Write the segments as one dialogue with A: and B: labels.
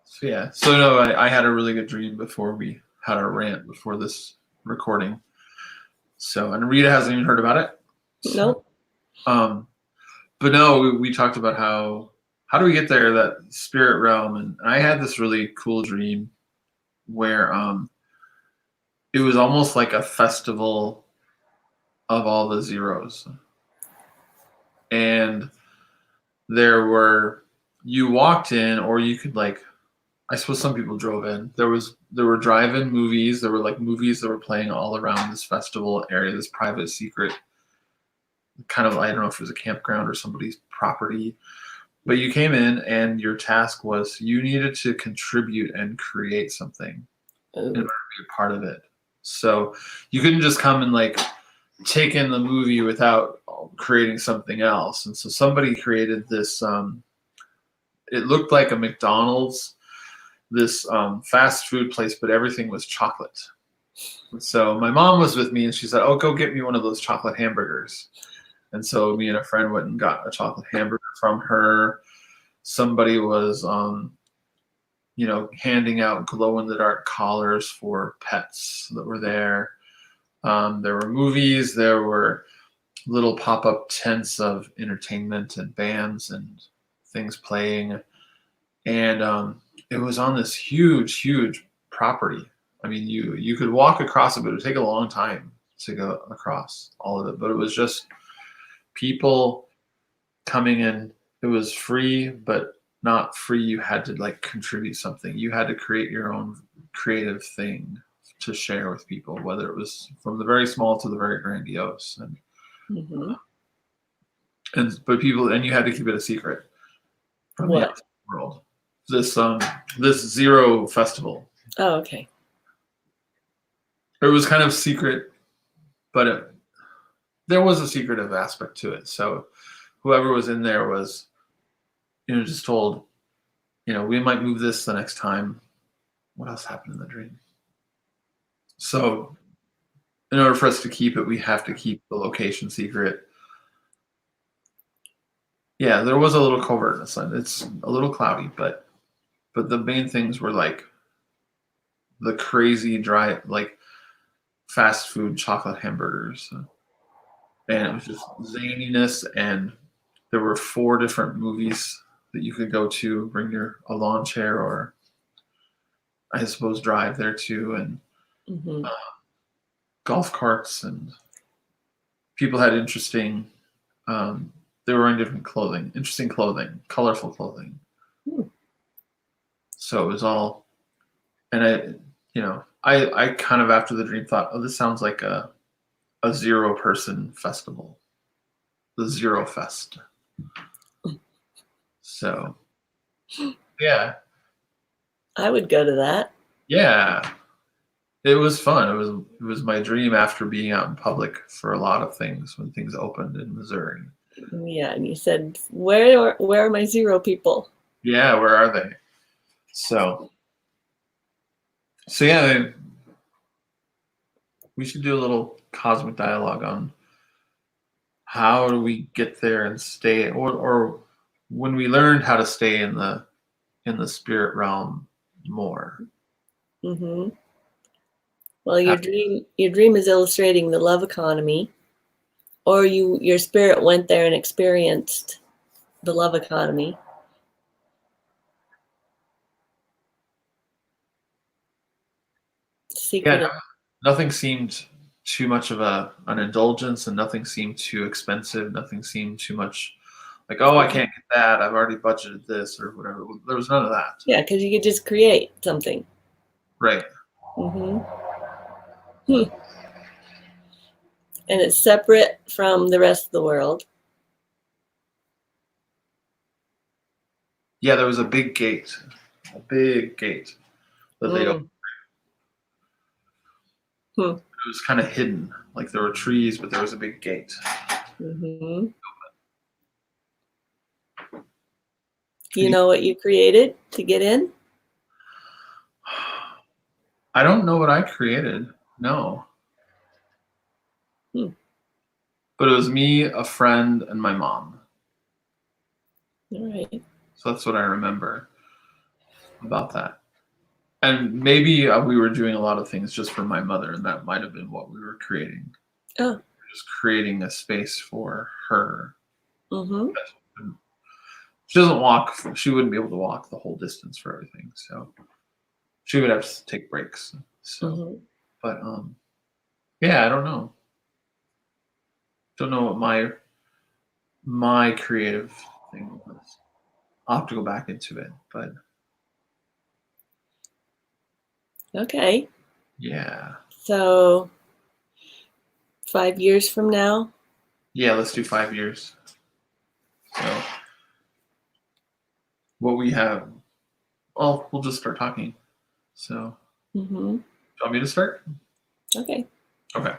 A: So yeah. So no, I had a really good dream before we had our rant before this recording. So and Rita hasn't even heard about it. So
B: Nope.
A: um, but no, we talked about how do we get there, that spirit realm, and I had this really cool dream where it was almost like a festival of all the zeros, and there were you walked in, or you could like I suppose some people drove in. There were drive-in movies. There were like movies that were playing all around this festival area, this private secret kind of, I don't know if it was a campground or somebody's property. But you came in and your task was you needed to contribute and create something in order
B: Ooh.
A: to be a part of it. So you couldn't just come and like take in the movie without creating something else. And so somebody created this. It looked like a McDonald's, this fast food place, but everything was chocolate. So my mom was with me, and she said, "Oh, go get me one of those chocolate hamburgers." And so me and a friend went and got a chocolate hamburger from her. Somebody was, handing out glow in the dark collars for pets that were there. There were movies. There were little pop up tents of entertainment and bands and things playing. And it was on this huge, huge property. I mean, you could walk across it, but it would take a long time to go across all of it. But it was just people coming in. It was free, but not free. You had to like contribute something. You had to create your own creative thing to share with people, whether it was from the very small to the very grandiose.
B: Mm-hmm.
A: But people, and you had to keep it a secret from the
B: What?
A: outside world. This Zero festival.
B: Oh, okay.
A: It was kind of secret, but there was a secretive aspect to it. So whoever was in there was, just told, we might move this the next time. What else happened in the dream? So in order for us to keep it, we have to keep the location secret. Yeah, there was a little covertness. It's a little cloudy, but the main things were like the crazy dry, like fast food chocolate hamburgers, and it was just zaniness. And there were 4 different movies that you could go to, bring a lawn chair, or I suppose drive there too, and
B: Mm-hmm.
A: golf carts, and people had interesting. Um, they were wearing different clothing, interesting clothing, colorful clothing.
B: Hmm.
A: So it was all, and I kind of after the dream thought, oh, this sounds like a 0-person festival, the Zero Fest. So yeah,
B: I would go to that.
A: yeah, it was fun. It was my dream after being out in public for a lot of things when things opened in Missouri.
B: Yeah, and you said, where are my zero people?
A: Yeah, where are they? So yeah, we should do a little cosmic dialogue on how do we get there and stay, or when we learned how to stay in the spirit realm more.
B: Mm-hmm. Well, your dream is illustrating the love economy, or your spirit went there and experienced the love economy.
A: Yeah,
B: Secret of
A: nothing seemed too much of an indulgence, and nothing seemed too expensive. Nothing seemed too much like, oh, I can't get that. I've already budgeted this or whatever. There was none of that.
B: Yeah, because you could just create something.
A: Right.
B: Mm-hmm. Hmm. And it's separate from the rest of the world.
A: Yeah, there was a big gate that they opened.
B: Mm. Hmm.
A: It was kind of hidden, like there were trees, but there was a big gate.
B: Mm-hmm. You know what you created to get in?
A: I don't know what I created. No.
B: Hmm.
A: But it was me, a friend, and my mom.
B: All right.
A: So that's what I remember. about that. And maybe we were doing a lot of things just for my mother, and that might have been what we were creating.
B: Oh.
A: Just creating a space for her.
B: Mm-hmm.
A: She doesn't walk. She wouldn't be able to walk the whole distance for everything, so she would have to take breaks. So,
B: Mm-hmm.
A: but yeah, I don't know. Don't know what my creative thing was. I'll have to go back into it, but
B: Okay.
A: yeah.
B: So 5 years from now?
A: Yeah, let's do 5 years. So what we have, well, we'll just start talking. So,
B: Mm-hmm.
A: do you want me to start?
B: Okay.
A: Okay.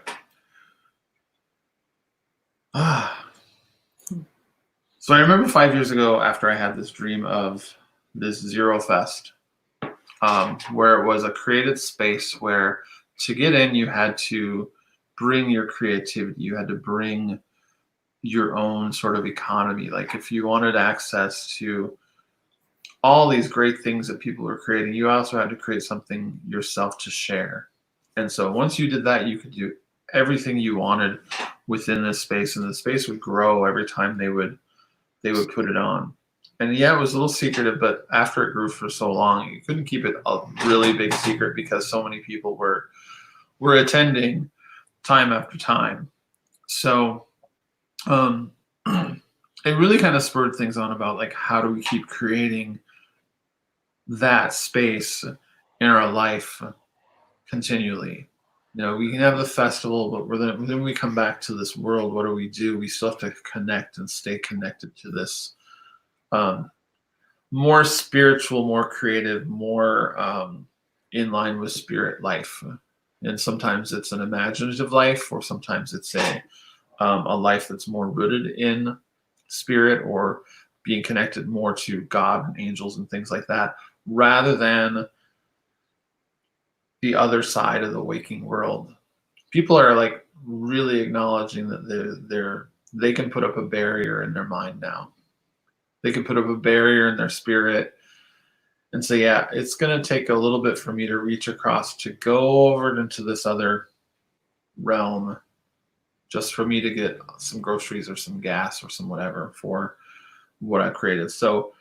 A: So I remember 5 years ago after I had this dream of this Zero Fest, where it was a created space where to get in, you had to bring your creativity. You had to bring your own sort of economy. Like if you wanted access to all these great things that people were creating, you also had to create something yourself to share. And so once you did that, you could do everything you wanted within this space, and the space would grow every time they would put it on. And yeah, it was a little secretive, but after it grew for so long, you couldn't keep it a really big secret because so many people were attending time after time. So it really kind of spurred things on about like how do we keep creating that space in our life continually. We can have the festival, but then we come back to this world. What do? We still have to connect and stay connected to this more spiritual, more creative, more in line with spirit life. And sometimes it's an imaginative life, or sometimes it's a life that's more rooted in spirit or being connected more to God and angels and things like that, rather than the other side of the waking world. People are like really acknowledging that they can put up a barrier in their mind now. They can put up a barrier in their spirit and say, yeah, it's going to take a little bit for me to reach across to go over into this other realm just for me to get some groceries or some gas or some whatever for what I created. So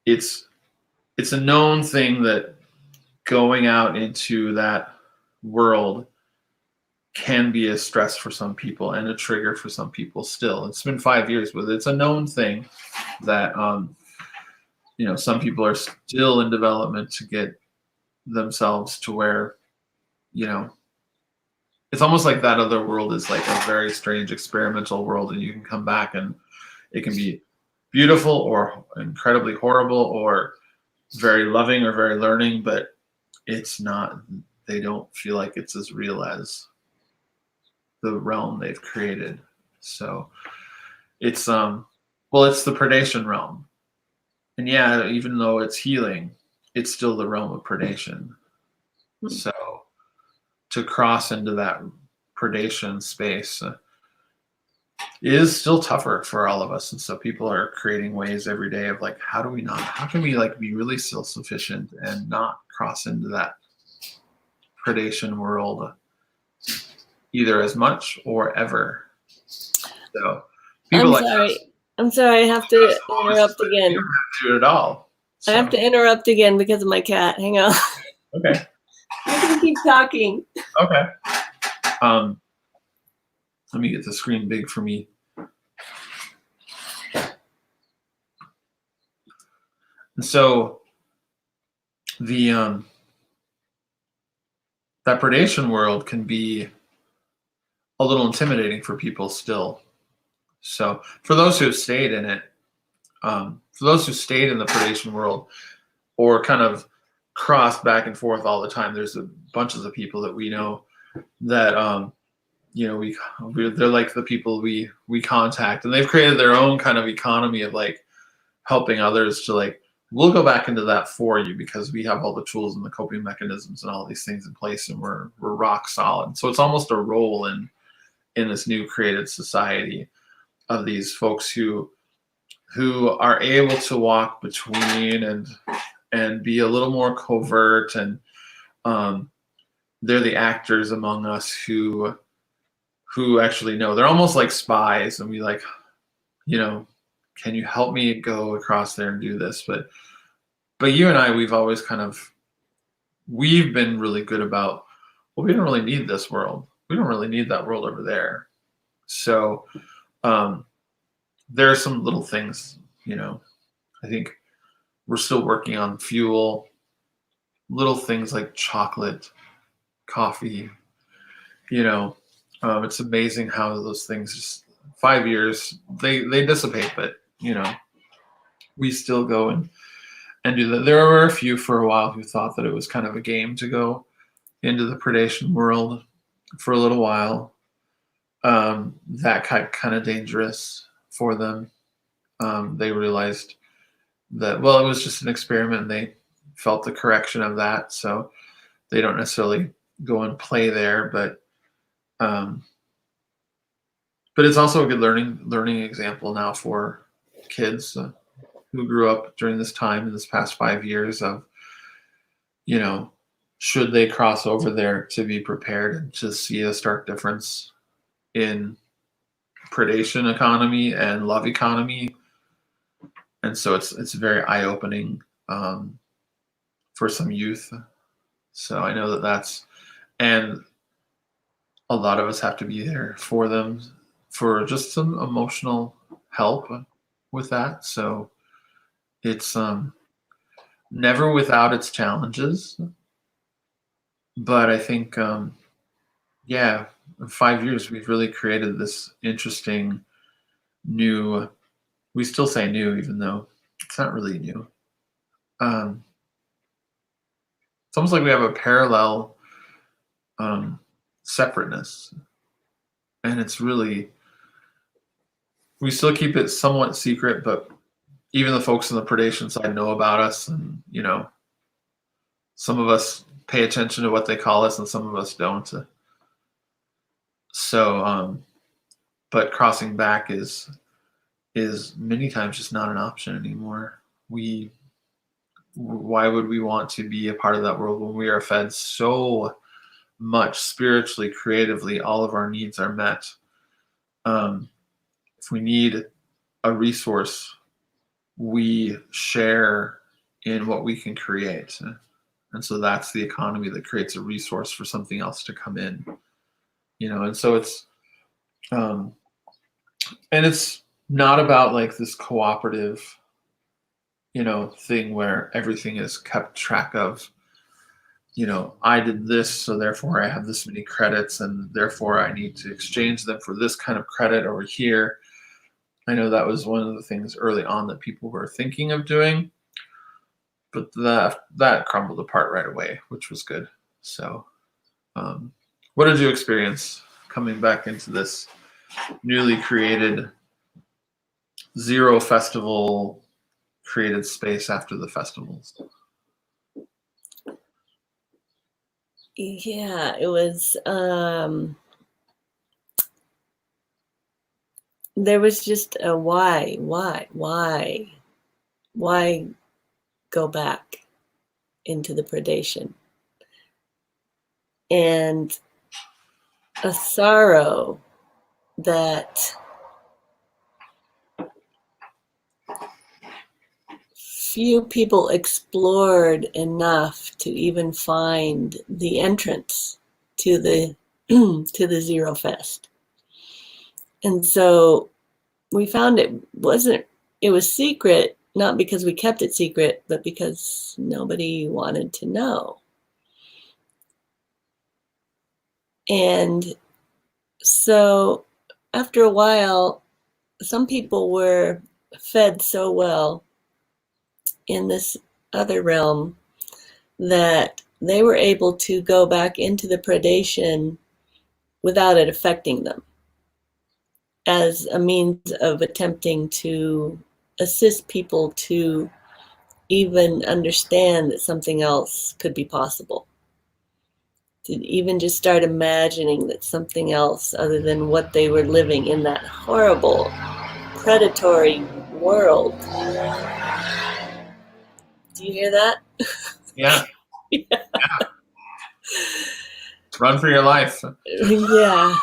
A: it's a known thing that going out into that world can be a stress for some people and a trigger for some people still. It's been 5 years, but it's a known thing that some people are still in development to get themselves to where it's almost like that other world is like a very strange experimental world, and you can come back and it can be beautiful or incredibly horrible or very loving or very learning, but it's not, they don't feel like it's as real as the realm they've created. So it's it's the predation realm. And yeah, even though it's healing, it's still the realm of predation. So to cross into that predation space is still tougher for all of us. And so people are creating ways every day of like, how can we like be really self-sufficient and not cross into that predation world either as much or ever. So people
B: I'm sorry, I have to interrupt again.
A: You don't have to do it at all.
B: So. I have to interrupt again because of my cat. Hang on.
A: Okay.
B: You can keep talking.
A: Okay. Let me get the screen big for me. And so the that predation world can be a little intimidating for people still. So for those who have stayed in it, for those who stayed in the predation world or kind of crossed back and forth all the time, there's a bunches of people that we know that they're like the people we contact, and they've created their own kind of economy of like helping others to like, we'll go back into that for you because we have all the tools and the coping mechanisms and all these things in place, and we're rock solid. So it's almost a role in this new created society of these folks who who are able to walk between and be a little more covert, and they're the actors among us who actually know. They're almost like spies, and we like, can you help me go across there and do this? But you and I, we've been really good about, well, we don't really need this world. We don't really need that world over there. So there are some little things, I think we're still working on fuel, little things like chocolate, coffee, it's amazing how those things just 5 years, they dissipate, but we still go and do that. There were a few for a while who thought that it was kind of a game to go into the predation world for a little while. That kind of dangerous for them. They realized that, well, it was just an experiment, and they felt the correction of that, so they don't necessarily go and play there. But it's also a good learning example now for kids who grew up during this time in this past 5 years of, should they cross over there, to be prepared and to see a stark difference in predation economy and love economy. And so it's very eye-opening for some youth. So I know that's, and a lot of us have to be there for them for just some emotional help with that. So it's never without its challenges. But I think, in 5 years, we've really created this interesting new, we still say new, even though it's not really new. It's almost like we have a parallel separateness. And it's really, we still keep it somewhat secret, but even the folks on the predation side know about us. And, some of us pay attention to what they call us and some of us don't. So, but crossing back is many times just not an option anymore. Why would we want to be a part of that world when we are fed so much spiritually, creatively, all of our needs are met? If we need a resource, we share in what we can create. And so that's the economy that creates a resource for something else to come in, and so it's, and it's not about like this cooperative, thing where everything is kept track of, I did this, so therefore I have this many credits, and therefore I need to exchange them for this kind of credit over here. I know that was one of the things early on that people were thinking of doing, but that crumbled apart right away, which was good. So, what did you experience coming back into this newly created zero festival created space after the festivals?
B: Yeah, it was, there was just a why go back into the predation, and a sorrow that few people explored enough to even find the entrance to the to the Zero Fest. And so we found it was secret, not because we kept it secret, but because nobody wanted to know. And so after a while, some people were fed so well in this other realm that they were able to go back into the predation without it affecting them, as a means of attempting to assist people to even understand that something else could be possible, to even just start imagining that something else other than what they were living in that horrible, predatory, world. Do you hear that?
A: Yeah.
B: Yeah.
A: Run for your life.
B: Yeah.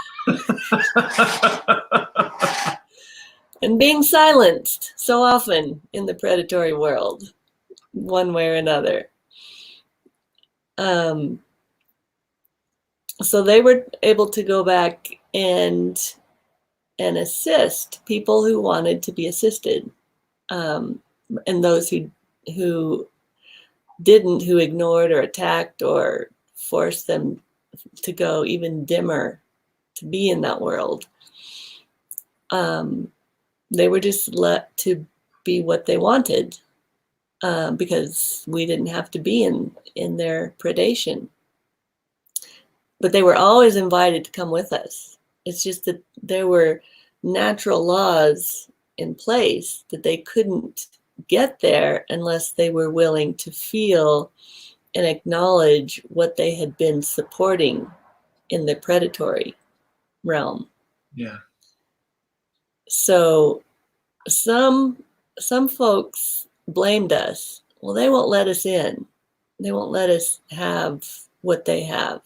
B: And being silenced so often in the predatory world, one way or another. So they were able to go back and assist people who wanted to be assisted, and those who didn't, who ignored or attacked or forced them to go even dimmer to be in that world. They were just let to be what they wanted, because we didn't have to be in their predation. But they were always invited to come with us. It's just that there were natural laws in place that they couldn't get there unless they were willing to feel and acknowledge what they had been supporting in the predatory realm.
A: Yeah.
B: So some folks blamed us. Well, they won't let us in. They won't let us have what they have.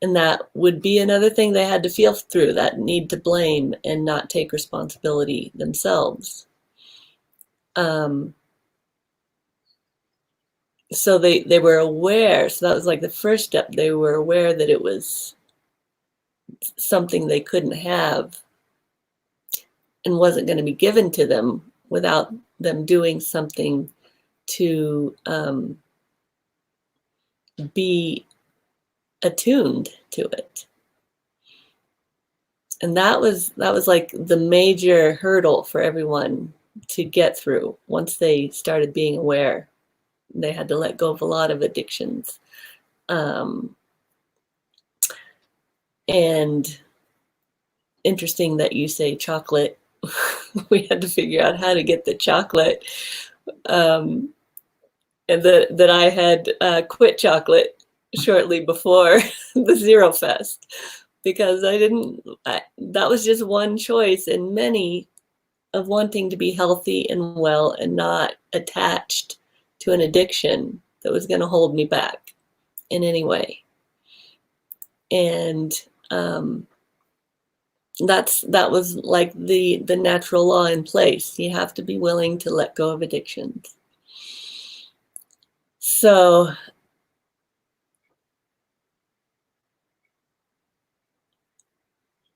B: And that would be another thing they had to feel through, that need to blame and not take responsibility themselves. So they were aware. So that was like the first step. They were aware that it was something they couldn't have and wasn't going to be given to them without them doing something to be attuned to it. And that was like the major hurdle for everyone to get through. Once they started being aware, they had to let go of a lot of addictions. And interesting that you say chocolate. We had to figure out how to get the chocolate. And that I had quit chocolate shortly before the Zero Fest, because that was just one choice in many of wanting to be healthy and well and not attached to an addiction that was going to hold me back in any way. And that was like the natural law in place. You have to be willing to let go of addictions. So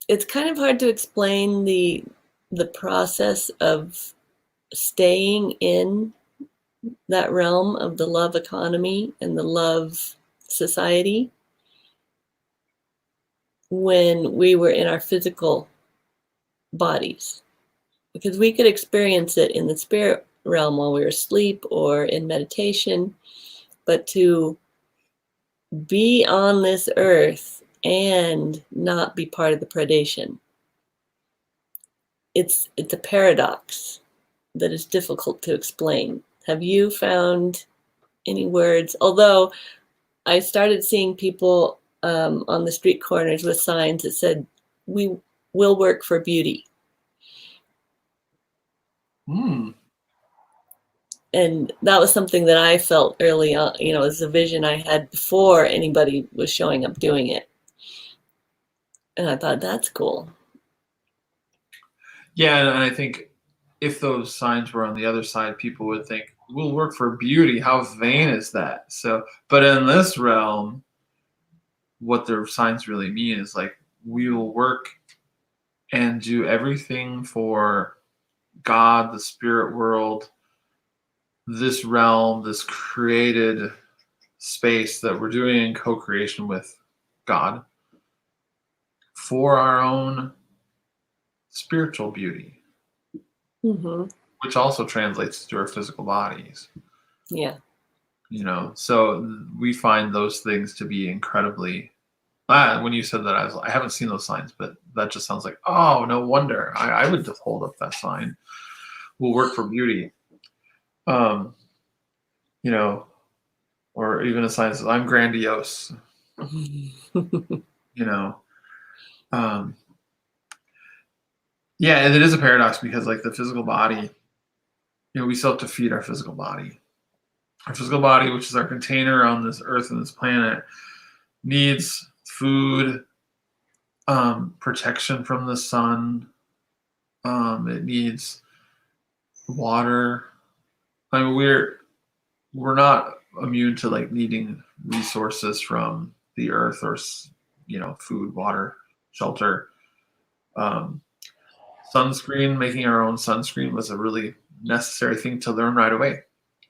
B: it's kind of hard to explain the process of staying in that realm of the love economy and the love society when we were in our physical bodies, because we could experience it in the spirit realm while we were asleep or in meditation, but to be on this earth and not be part of the predation, it's a paradox that is difficult to explain. Have you found any words? Although I started seeing people on the street corners with signs that said, "We will work for beauty." And that was something that I felt early on, as a vision I had before anybody was showing up doing it. And I thought, that's cool.
A: Yeah, and I think if those signs were on the other side, people would think, we'll work for beauty. How vain is that? So, but in this realm, what their signs really mean is like, we will work and do everything for God, the spirit world, this realm, this created space that we're doing in co-creation with God for our own spiritual beauty, which also translates to our physical bodies.
B: Yeah.
A: So we find those things to be incredibly. When you said that, I haven't seen those signs, but that just sounds like, oh, no wonder. I would just hold up that sign. We'll work for beauty. Or even a sign that says, I'm grandiose. Yeah, and it is a paradox because like the physical body, we still have to feed our physical body. Our physical body, which is our container on this earth and this planet, needs food, protection from the sun. It needs water. I mean, we're not immune to like needing resources from the earth or food, water, shelter. Um, Sunscreen, making our own sunscreen was a really necessary thing to learn right away.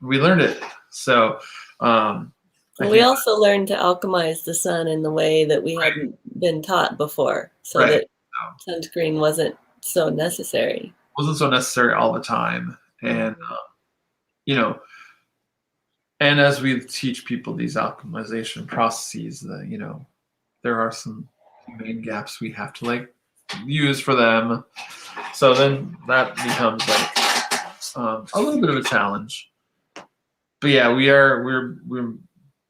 A: We learned it. So I
B: We
A: think
B: also learned to alchemize the sun in the way that we hadn't been taught before, so
A: right.
B: that sunscreen wasn't so necessary.
A: Wasn't so necessary all the time. And
B: Mhm.
A: you know, and as we teach people these optimization processes, there are some main gaps we have to like use for them. So then that becomes like a little bit of a challenge. But yeah, we're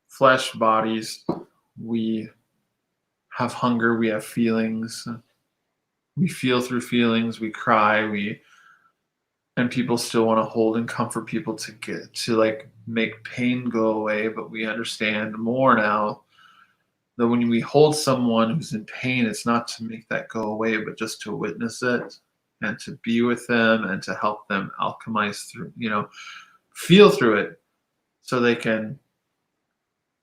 A: flesh bodies. We have hunger. We have feelings. We feel through feelings. We cry. And people still want to hold and comfort people to get to like make pain go away. But we understand more now that when we hold someone who's in pain, it's not to make that go away, but just to witness it and to be with them and to help them alchemize through, feel through it so they can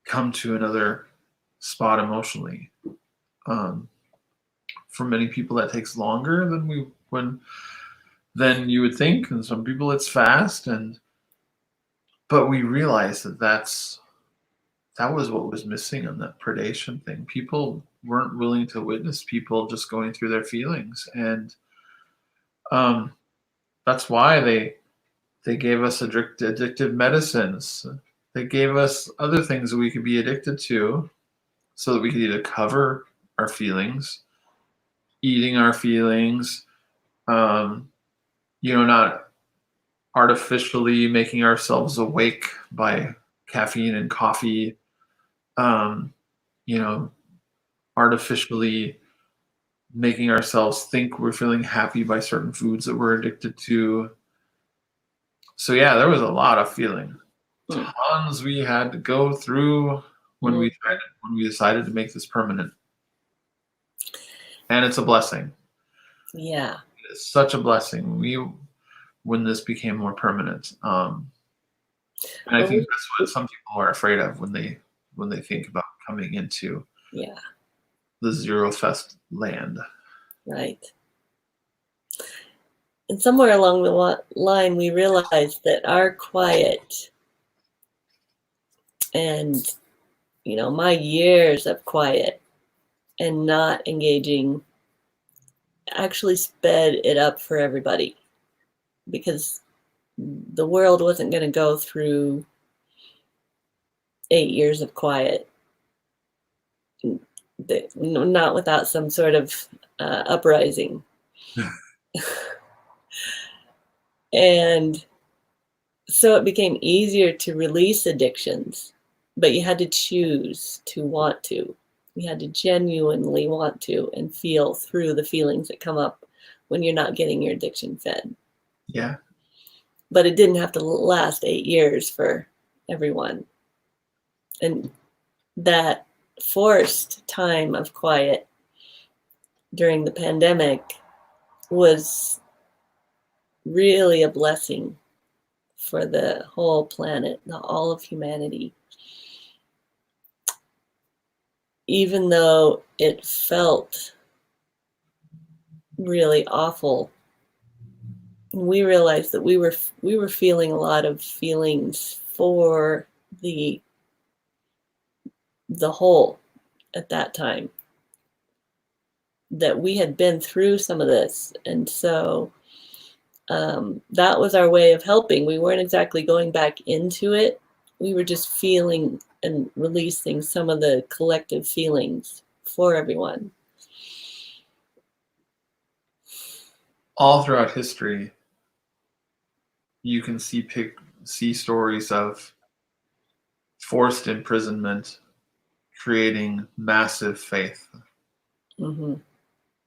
A: come to another spot emotionally. Um, for many people, that takes longer than you would think, and some people it's fast. But we realize that was what was missing on that predation thing. People weren't willing to witness people just going through their feelings, and um, that's why they gave us addictive medicines. They gave us other things that we could be addicted to, so that we could either cover our feelings, eating our feelings, um, not artificially making ourselves awake by caffeine and coffee, um, you know, artificially making ourselves think we're feeling happy by certain foods that we're addicted to. So yeah, there was a lot of feeling.
B: Mm.
A: Tons we had to go through when
B: Mm.
A: we decided to make this permanent. And it's a blessing.
B: Yeah.
A: It's such a blessing when this became more permanent. And I
B: Well,
A: think that's what some people are afraid of when they think about coming into
B: yeah,
A: the Zero Fest land.
B: right. And somewhere along the line, we realized that our quiet and, my years of quiet and not engaging actually sped it up for everybody, because the world wasn't going to go through 8 years of quiet, not without some sort of uprising. And so it became easier to release addictions, but you had to choose to want to. You had to genuinely want to and feel through the feelings that come up when you're not getting your addiction fed.
A: Yeah.
B: But it didn't have to last 8 years for everyone. And that forced time of quiet during the pandemic was really a blessing for the whole planet, all of humanity. Even though it felt really awful, we realized that we were feeling a lot of feelings for the whole at that time, that we had been through some of this, and so that was our way of helping. We weren't exactly going back into it. We were just feeling and releasing some of the collective feelings for everyone.
A: All throughout history, you can see stories of forced imprisonment creating massive faith.
B: Mm-hmm.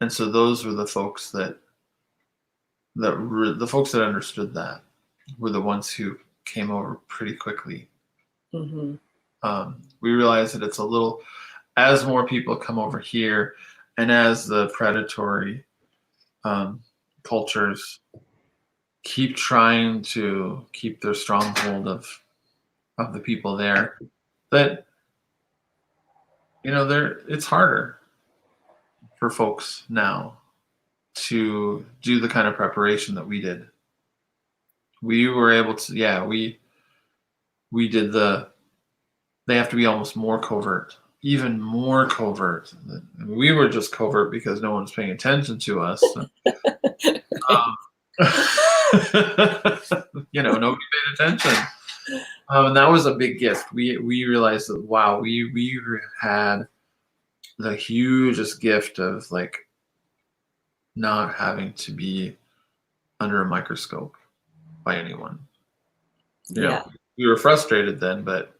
A: And so those were the folks that the folks that understood that were the ones who came over pretty quickly.
B: Mm-hmm.
A: We realized that it's a little, as more people come over here, and as the predatory cultures keep trying to keep their stronghold of the people there, that it's harder for folks now to do the kind of preparation that we did. We were able to, yeah, we did they have to be almost more covert, even more covert. We were just covert because no one's paying attention to us. Nobody paid attention. And that was a big gift. We realized that, wow, we had the hugest gift of like not having to be under a microscope by anyone.
B: Yeah.
A: We were frustrated then, but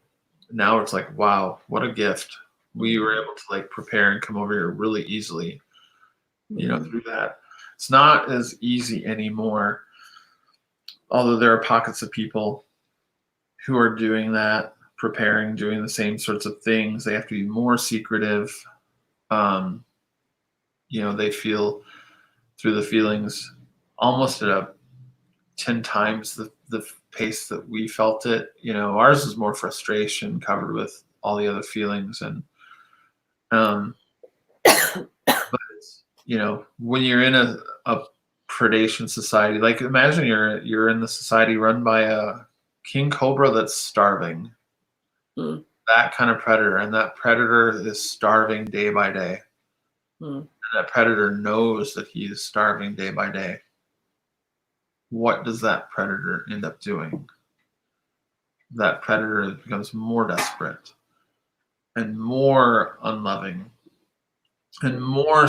A: now it's like, wow, what a gift. We were able to like prepare and come over here really easily, through that. It's not as easy anymore, although there are pockets of people who are doing that, preparing, doing the same sorts of things. They have to be more secretive. They feel through the feelings almost at a 10 times the pace that we felt it. Ours is more frustration covered with all the other feelings. And but when you're in a predation society, like imagine you're in the society run by a king cobra that's starving. That kind of predator, and that predator is starving day by day. And that predator knows that he is starving day by day. What does that predator end up doing? That predator becomes more desperate and more unloving and more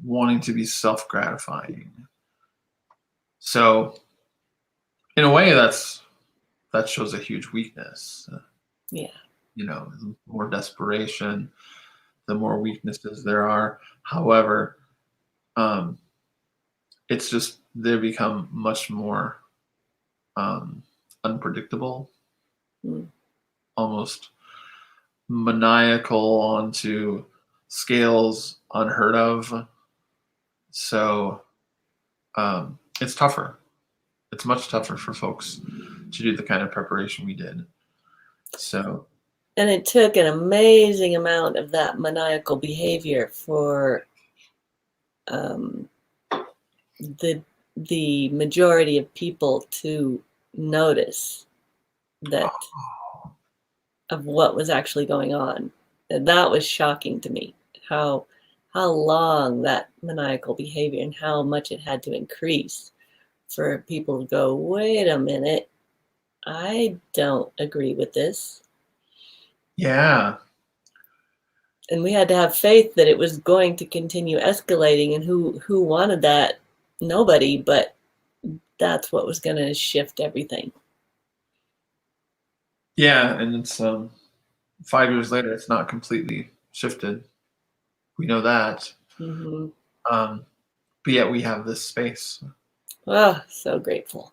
A: wanting to be self-gratifying. So in a way that shows a huge weakness.
B: Yeah.
A: More desperation, the more weaknesses there are. However, it's just they become much more unpredictable, almost maniacal onto scales unheard of. So it's tougher. It's much tougher for folks to do the kind of preparation we did. So.
B: And it took an amazing amount of that maniacal behavior for the majority of people to notice that of what was actually going on. And that was shocking to me, how long that maniacal behavior and how much it had to increase for people to go, wait a minute, I don't agree with this.
A: Yeah.
B: And we had to have faith that it was going to continue escalating, and who wanted that? Nobody, but that's what was going to shift everything.
A: Yeah, and it's 5 years later, it's not completely shifted. We know that.
B: Mm-hmm.
A: But yet we have this space.
B: Oh, so grateful.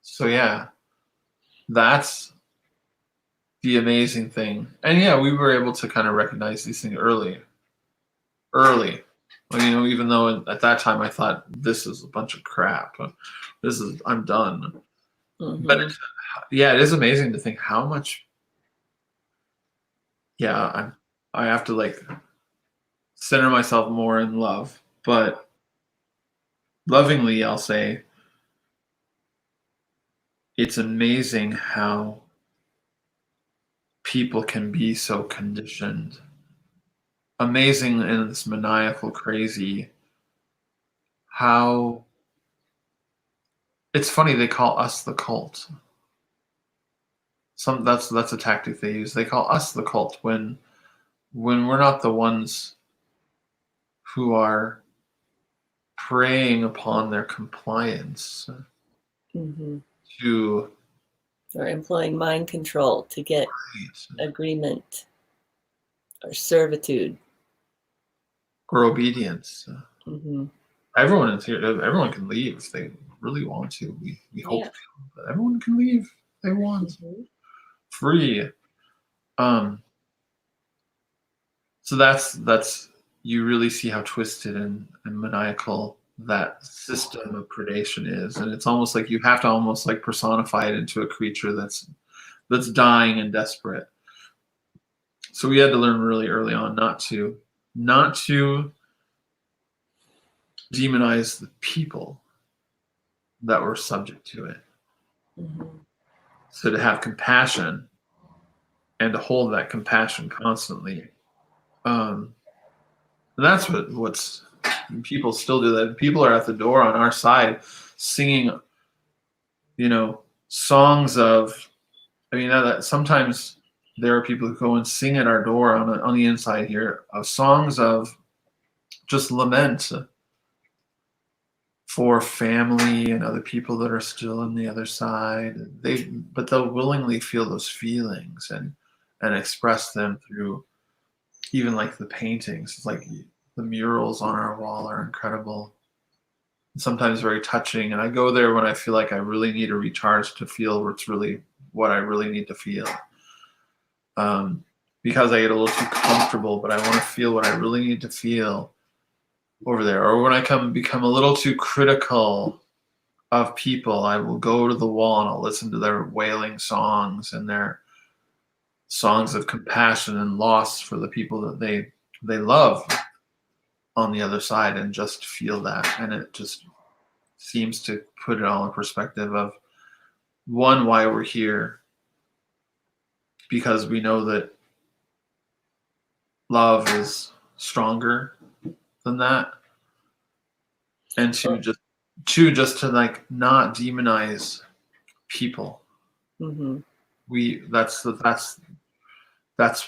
A: So yeah, that's the amazing thing. And yeah, we were able to kind of recognize these things early. Well, even though at that time I thought this is a bunch of crap. I'm done.
B: Mm-hmm.
A: But it is amazing to think how much. Yeah, I have to like center myself more in love, but lovingly, I'll say it's amazing how people can be so conditioned. Amazing and this maniacal crazy. How it's funny they call us the cult. That's a tactic they use. They call us the cult when we're not the ones who are preying upon their compliance to
B: or employing mind control to get agreement or servitude
A: or obedience.
B: Mm-hmm.
A: everyone is here. Everyone can leave if they really want to. We hope
B: Yeah.
A: that everyone can leave if they want.
B: Mhm.
A: Free. Um, so that's you really see how twisted and maniacal that system of predation is, and it's almost like you have to almost like personify it into a creature that's dying and desperate. So we had to learn really early on not to demonize the people that were subject to it.
B: Mhm.
A: So to have compassion and to hold that compassion constantly. And that's what's people still do that. People are at the door on our side singing, songs of. I mean, that sometimes there are people who go and sing at our door on the inside here of songs of just lament for family and other people that are still on the other side. But they'll willingly feel those feelings and express them through even like the paintings. It's like the murals on our wall are incredible. Sometimes very touching. And I go there when I feel like I really need a recharge to feel what's really what I really need to feel. Because I get a little too comfortable, but I want to feel what I really need to feel over there. Or when I become a little too critical of people, I will go to the wall and I'll listen to their wailing songs and their songs of compassion and loss for the people that they love on the other side, and just feel that. And it just seems to put it all in perspective of one, why we're here, because we know that love is stronger than that, and two, just to like not demonize people.
B: Mhm.
A: We that's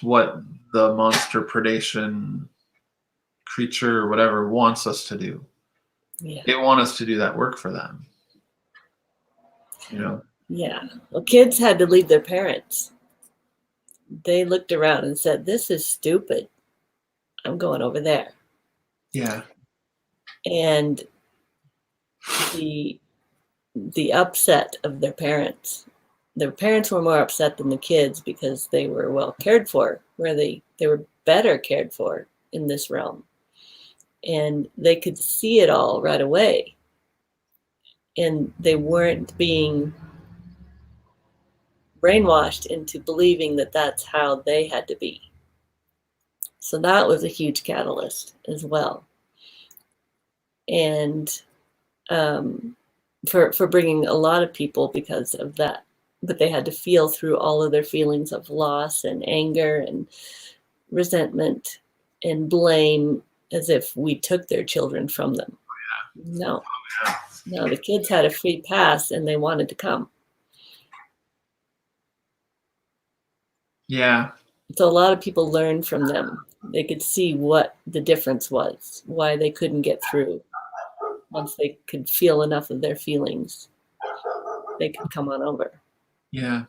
A: what the monster predation creature or whatever wants us to do.
B: Yeah.
A: They want us to do that work for them.
B: Yeah. Well, kids had to leave their parents. They looked around and said, "This is stupid. I'm going over there."
A: Yeah.
B: And the the upset of their parents. Their parents were more upset than the kids because they were well cared for, where they were better cared for in this realm. And they could see it all right away. And they weren't being brainwashed into believing that that's how they had to be. So that was a huge catalyst as well. And for bringing a lot of people because of that. But they had to feel through all of their feelings of loss and anger and resentment and blame as if we took their children from them. No, no, the kids had a free pass and they wanted to come.
A: Yeah.
B: So a lot of people learned from them. They could see what the difference was, why they couldn't get through. Once they could feel enough of their feelings, they could come on over.
A: Yeah.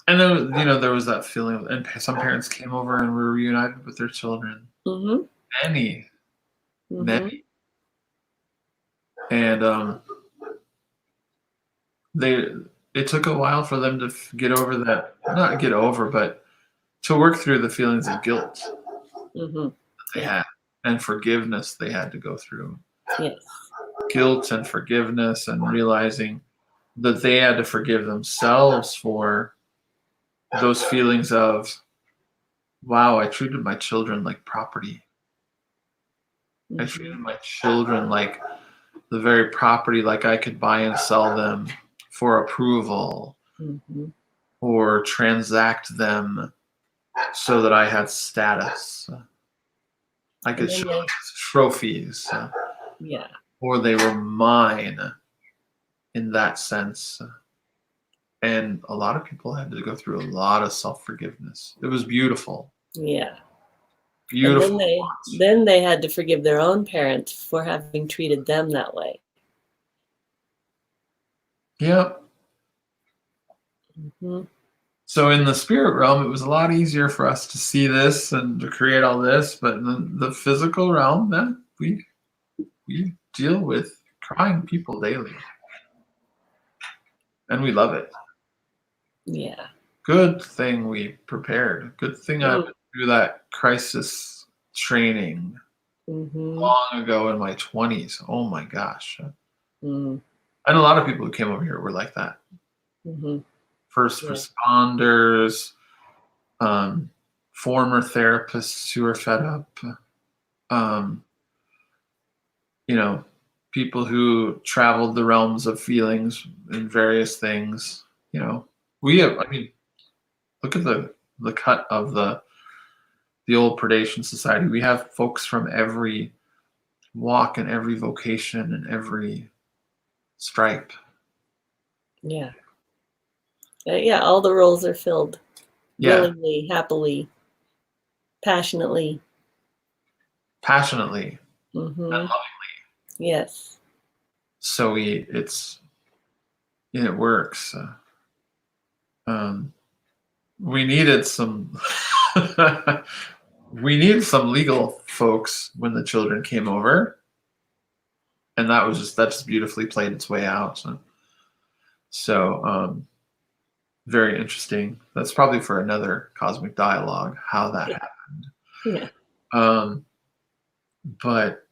A: And then there was that feeling, and some parents came over and were reunited with their children.
B: Mm-hmm.
A: Many,
B: Mm-hmm.
A: many, and they it took a while for them to get over that, not get over, but to work through the feelings of guilt
B: Mm-hmm.
A: that they had, and forgiveness they had to go through.
B: Yes.
A: Guilt and forgiveness, and realizing that they had to forgive themselves for those feelings of, wow, I treated my children like property. I treated
B: Mm-hmm.
A: my children like the very property, like I could buy and sell them for approval
B: Mm-hmm.
A: or transact them so that I had status. I
B: And
A: could
B: then
A: show them as trophies,
B: yeah.
A: or they were mine in that sense. And a lot of people had to go through a lot of self-forgiveness. It was beautiful.
B: Yeah. And
A: Beautiful.
B: then they had to forgive their own parents for having treated them that way.
A: Yep.
B: Mm-hmm.
A: So in the spirit realm, it was a lot easier for us to see this and to create all this, but in the physical realm, then we deal with crying people daily, and we love it.
B: Yeah.
A: Good thing we prepared. Good thing I went
B: Mm.
A: through that crisis training
B: Mm-hmm.
A: long ago in my 20s. Oh my gosh.
B: Mm-hmm.
A: And a lot of people who came over here were like that.
B: Mm-hmm.
A: First
B: Yeah.
A: responders, um, former therapists who are fed up, um, you know, people who traveled the realms of feelings and various things. You know, we have, I mean, look at the cut of the old predation society. We have folks from every walk and every vocation and every stripe.
B: Yeah. Yeah. All the roles are filled
A: Yeah,
B: willingly, happily, passionately.
A: passionately and
B: Mm-hmm.
A: lovingly.
B: Yes.
A: So it works. Um, we needed some we needed some legal folks when the children came over, and that just beautifully played its way out. So very interesting. That's probably for another cosmic dialogue how that
B: Yeah.
A: happened.
B: Yeah.
A: Um, but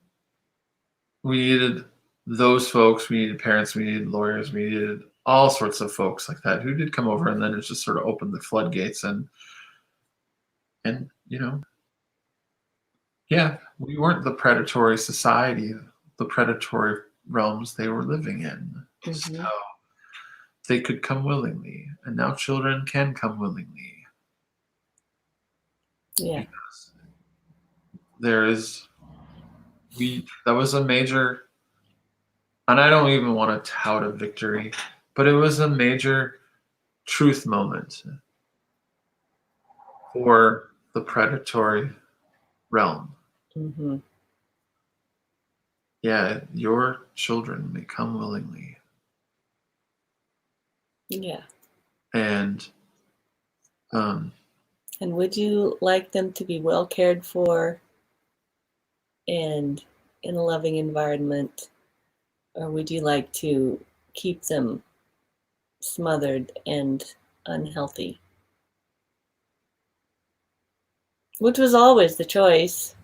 A: we needed those folks. We needed parents. We needed lawyers. We needed all sorts of folks like that who did come over, and then it just sort of opened the floodgates. And yeah, we weren't the predatory society, the predatory realms they were living in. So
B: Mm-hmm.
A: they could come willingly, and now children can come willingly
B: Yeah.
A: because there is that was a major, and I don't even want to tout a victory, but it was a major truth moment for the predatory realm.
B: Mm-hmm.
A: Yeah, your children may come willingly.
B: Yeah.
A: And um,
B: And would you like them to be well cared for and in a loving environment, or would you like to keep them smothered and unhealthy? Which was always the choice.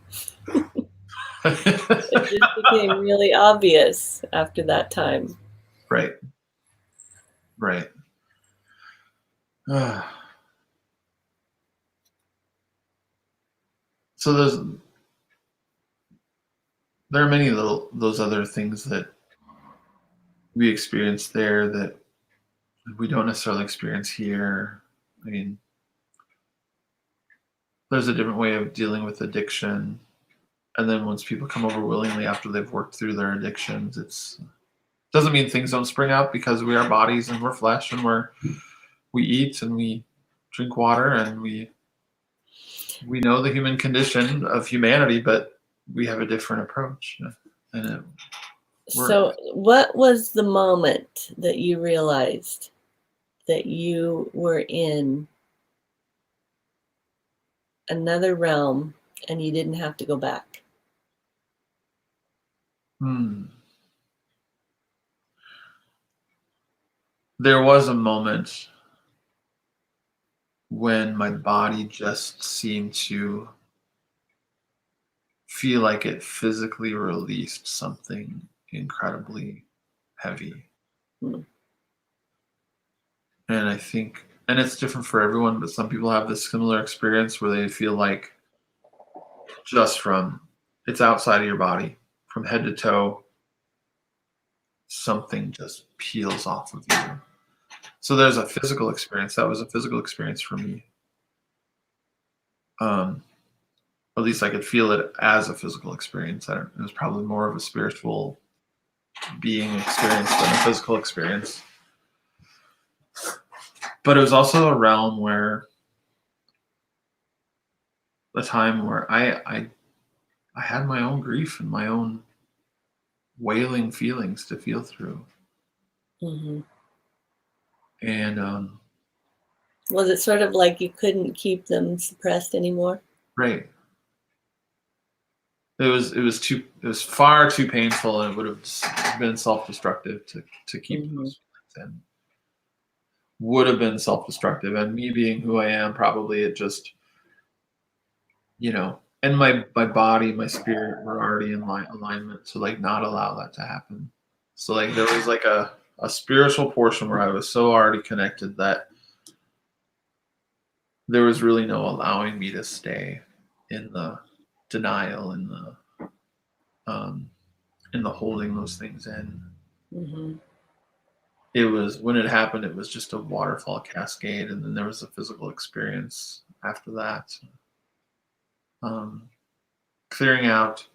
B: It just became really obvious after that time.
A: right, right. So there are many little those other things that we experience there that we don't necessarily experience here. I mean, there's a different way of dealing with addiction, and then once people come over willingly after they've worked through their addictions, it's doesn't mean things don't spring up because we are bodies and we're flesh and we eat and we drink water and we know the human condition of humanity, but we have a different approach, and it works.
B: So, what was the moment that you realized that you were in another realm and you didn't have to go back?
A: There was a moment when my body just seemed to feel like it physically released something incredibly heavy.
B: Hmm.
A: And I think, and it's different for everyone, but some people have this similar experience where they feel like just from it's outside of your body, from head to toe, something just peels off of you. So there's a physical experience. That was a physical experience for me. Um, at least I could feel it as a physical experience. It was probably more of a spiritual being experience than a physical experience. But it was also a realm where a time where I had my own grief and my own wailing feelings to feel through.
B: Mm-hmm.
A: And
B: Was it sort of like you couldn't keep them suppressed anymore?
A: Right. It was far too painful, and it would have been self-destructive to keep
B: Mm-hmm.
A: those feelings in. Would have been self-destructive, and me being who I am, probably it just, and my body, my spirit were already in alignment to like not allow that to happen. So like there was like a spiritual portion where I was so already connected that there was really no allowing me to stay in the denial and um the holding those things in.
B: Mm-hmm.
A: It was, when it happened, it was just a waterfall cascade, and then there was a physical experience after that. Um, Clearing out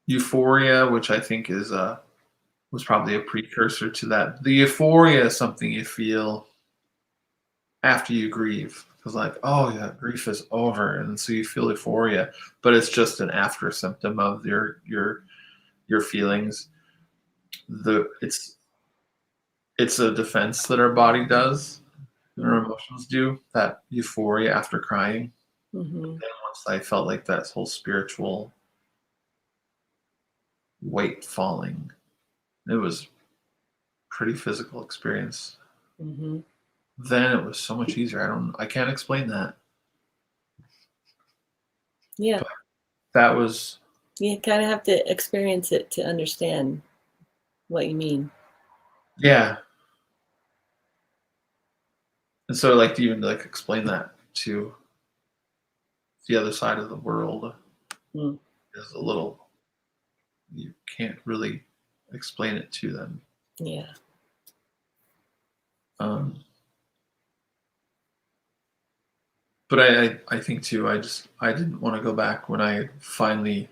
A: euphoria, which I think was probably a precursor to that. The euphoria is something you feel after you grieve, because like, oh yeah, grief is over, and so you feel euphoria, but it's just an after symptom of your feelings. It's a defense that our body does, and our emotions do, that euphoria after crying.
B: Mm-hmm.
A: And once I felt like that whole spiritual weight falling, it was pretty physical experience.
B: Mm-hmm.
A: Then it was so much easier. I can't explain that.
B: Yeah.
A: But that was,
B: You kind of have to experience it to understand what you mean.
A: yeah. And so like to even like explain that to the other side of the world
B: Mm.
A: is a little, you can't really explain it to them.
B: Yeah.
A: Um, but I think too, I didn't want to go back when I finally,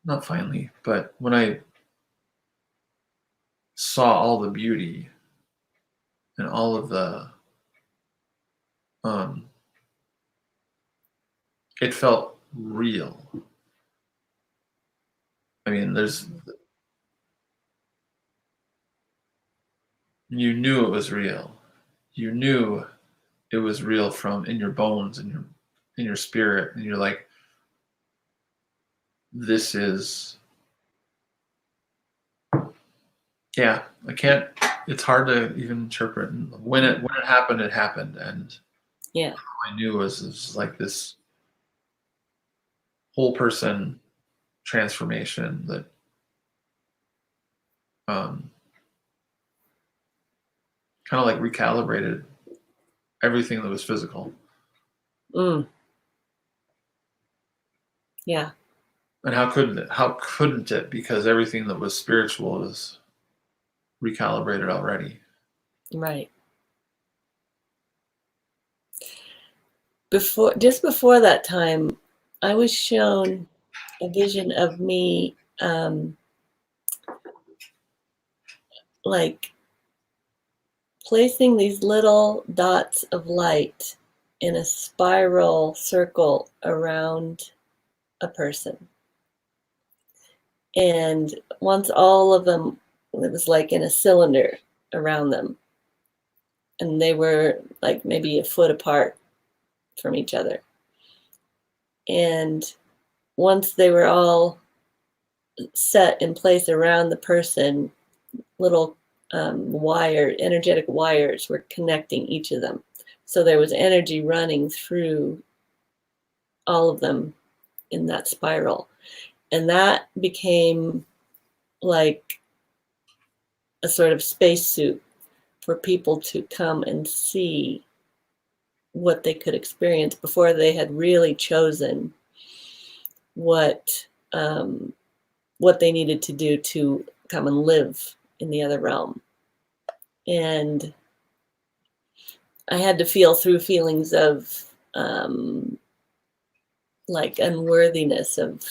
A: not finally, but when I saw all the beauty and all of the, um, it felt real. I mean, you knew it was real. You knew it was real from in your bones and in your spirit, and you're like, this is, yeah. I can't. It's hard to even interpret. And when it happened, it happened, and
B: Yeah.
A: all I knew was like this whole person transformation that um, kind of like recalibrated everything that was physical.
B: Mm. Yeah.
A: And how couldn't it? How couldn't it? Because everything that was spiritual was recalibrated already.
B: Right. Just before that time, I was shown a vision of me like placing these little dots of light in a spiral circle around a person. And once all of them, it was like in a cylinder around them. And they were like maybe a foot apart from each other. And once they were all set in place around the person, little energetic wires were connecting each of them. So there was energy running through all of them in that spiral. And that became like a sort of spacesuit for people to come and see what they could experience before they had really chosen what they needed to do to come and live in the other realm. And I had to feel through feelings of like unworthiness of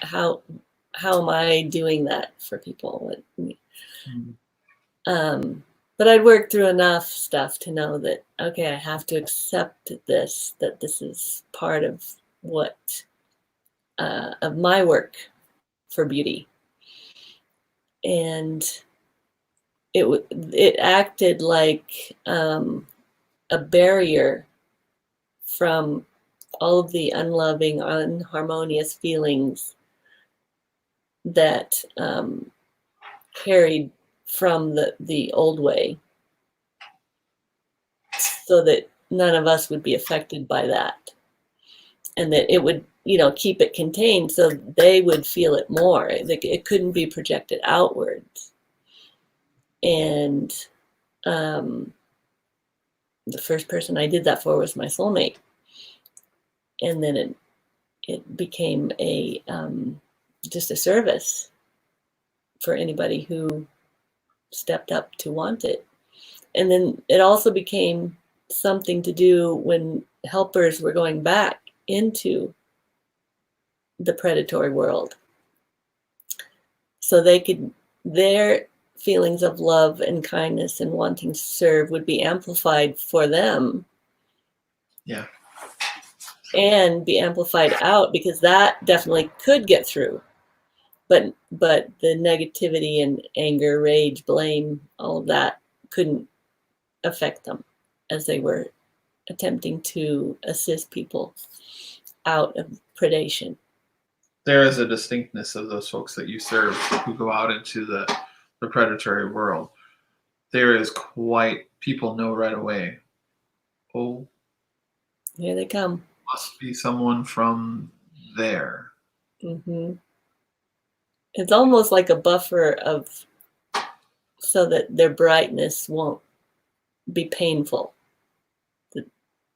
B: how am I doing that for people? But I'd worked through enough stuff to know that, okay, I have to accept this, that this is part of what, of my work for beauty. And it acted like a barrier from all of the unloving, unharmonious feelings that carried from the old way, so that none of us would be affected by that, and that it would, keep it contained so they would feel it more. It couldn't be projected outwards. And the first person I did that for was my soulmate, and then it became a just a service for anybody who stepped up to want it. And then it also became something to do when helpers were going back into the predatory world, so their feelings of love and kindness and wanting to serve would be amplified for them.
A: Yeah.
B: And be amplified out, because that definitely could get through. But the negativity and anger, rage, blame, all of that couldn't affect them as they were attempting to assist people out of predation.
A: There is a distinctness of those folks that you serve who go out into the predatory world. There is people know right away, oh,
B: Here they come.
A: must be someone from there.
B: Mm-hmm. It's almost like a buffer so that their brightness won't be painful,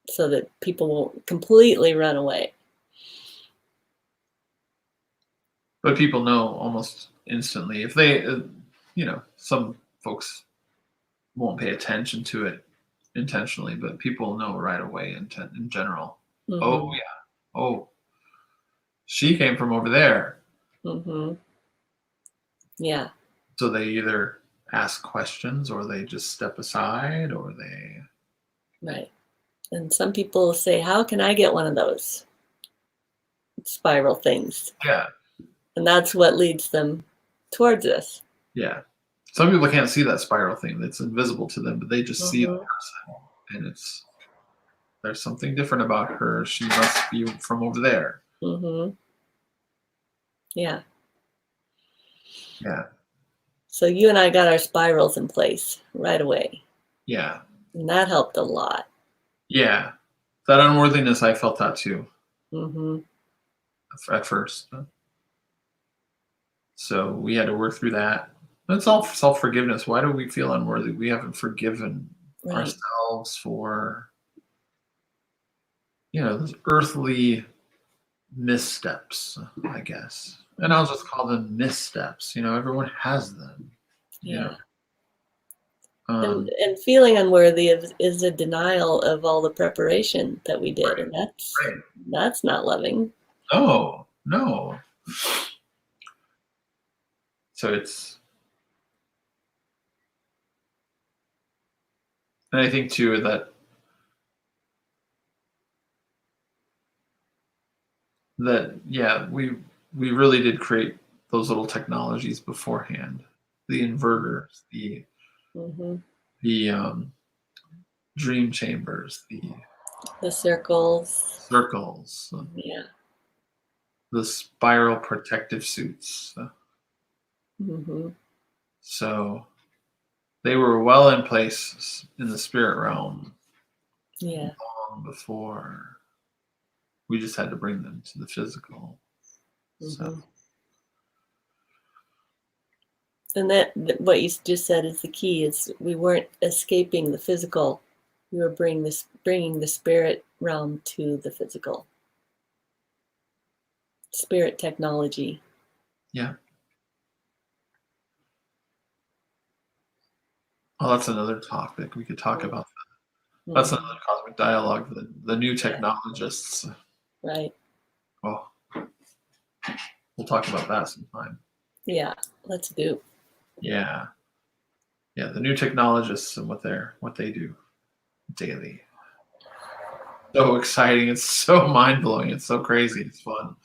B: so that people won't completely run away.
A: But people know almost instantly. If they, some folks won't pay attention to it intentionally, but people know right away in general.
B: Mm-hmm.
A: Oh, yeah. Oh, she came from over there.
B: Mm-hmm. Yeah.
A: So they either ask questions or they just step aside or they...
B: Right. And some people say, how can I get one of those spiral things?
A: Yeah.
B: And that's what leads them towards us.
A: Yeah. Some people can't see that spiral thing. It's invisible to them, but they just see the person. And there's something different about her. She must be from over there.
B: Mm-hmm. Yeah.
A: Yeah.
B: So you and I got our spirals in place right away.
A: Yeah.
B: And that helped a lot.
A: Yeah. That unworthiness, I felt that too.
B: Mm-hmm.
A: At first. So we had to work through that. That's all self-forgiveness. Why do we feel unworthy? We haven't forgiven ourselves for, those earthly missteps, I guess. And I'll just call them missteps. Everyone has them.
B: Yeah.
A: And
B: feeling unworthy is a denial of all the preparation that we did.
A: Right.
B: And that's not loving.
A: No. So and I think too that yeah, we really did create those little technologies beforehand, the inverters, the dream chambers,
B: the circles, yeah,
A: the spiral protective suits. So they were well in place in the spirit realm.
B: Yeah.
A: Long before. We just had to bring them to the physical. So.
B: And that what you just said is the key. Is we weren't escaping the physical. We were bringing the spirit realm to the physical. Spirit technology.
A: Yeah. Well, that's another topic. We could talk about that. That's another cosmic dialogue, the new technologists.
B: Right.
A: Well, we'll talk about that sometime.
B: Yeah, let's do.
A: Yeah. Yeah, the new technologists and what they do daily. So exciting. It's so mind-blowing. It's so crazy. It's fun.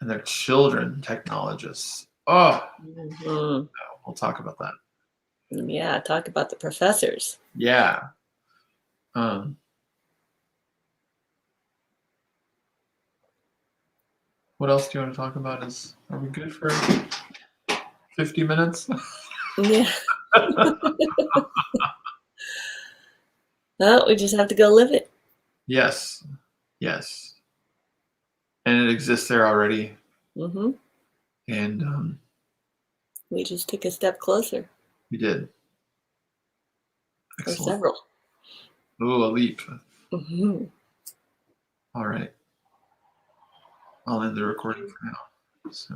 A: and their children technologists. Oh,
B: Mhm.
A: we'll talk about that.
B: Yeah, talk about the professors.
A: Yeah. Um, what else do you want to talk about? Are we good for 50 minutes?
B: Yeah. Well, we just have to go live it.
A: Yes. Yes. And it exists there already.
B: Hmm.
A: And
B: We just took a step closer,
A: we did.
B: or
A: Excellent.
B: several.
A: Ooh, a leap.
B: Hmm.
A: All right. I'll end the recording for now. So.